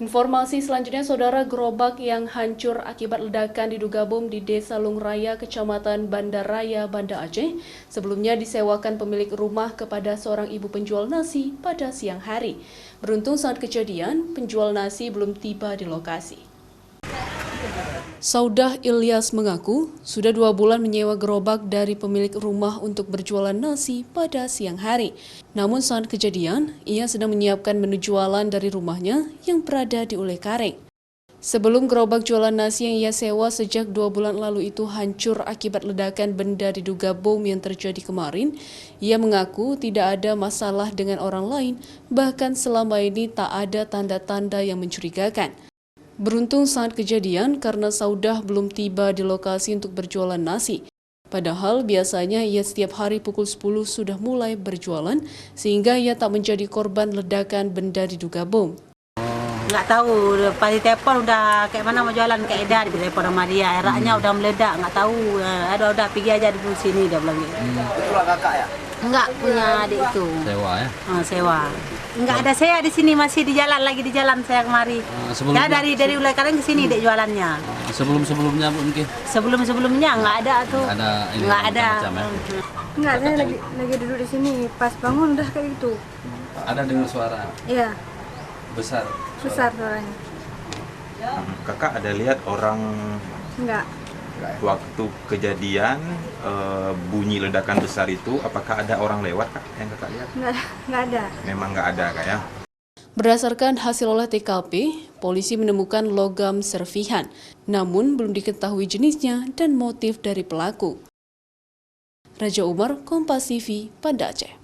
Informasi selanjutnya, saudara, gerobak yang hancur akibat ledakan diduga bom di Desa Lungraya, Kecamatan Bandaraya, Banda Aceh, sebelumnya disewakan pemilik rumah kepada seorang ibu penjual nasi pada siang hari. Beruntung saat kejadian, penjual nasi belum tiba di lokasi. Saudah Ilyas mengaku sudah 2 bulan menyewa gerobak dari pemilik rumah untuk berjualan nasi pada siang hari. Namun saat kejadian, ia sedang menyiapkan menu jualan dari rumahnya yang berada di Ulekaring. Sebelum gerobak jualan nasi yang ia sewa sejak 2 bulan lalu itu hancur akibat ledakan benda diduga bom yang terjadi kemarin, ia mengaku tidak ada masalah dengan orang lain, bahkan selama ini tak ada tanda-tanda yang mencurigakan. Beruntung saat kejadian karena Saudah belum tiba di lokasi untuk berjualan nasi. Padahal biasanya ia setiap hari pukul 10 sudah mulai berjualan sehingga ia tak menjadi korban ledakan benda diduga bom. Nggak tahu, pasti telepon udah kayak mana mau jualan, kayak Edan di telepon sama dia, eraknya udah meledak, nggak tahu, udah pergi aja di sini, dia bilang gitu. Itu kakak ya? Enggak, punya adik itu. Sewa ya? Sewa. Enggak ada saya di sini, masih di jalan, lagi di jalan saya kemari. Ya dari Ulekaring ke sini dek jualannya. Sebelumnya mungkin? Sebelumnya nggak ada tuh. Nggak ada. Enggak, saya lagi duduk di sini, pas bangun udah kayak gitu. Ada dengar suara? Iya, Besar suaranya. Kakak ada lihat orang Enggak, waktu kejadian bunyi ledakan besar itu, apakah ada orang lewat Kak yang kakak lihat? enggak ada. Memang nggak ada Kak ya? Berdasarkan hasil olah TKP, polisi menemukan logam serpihan, namun belum diketahui jenisnya dan motif dari pelaku. Raja Umar, Kompas TV, Banda Aceh.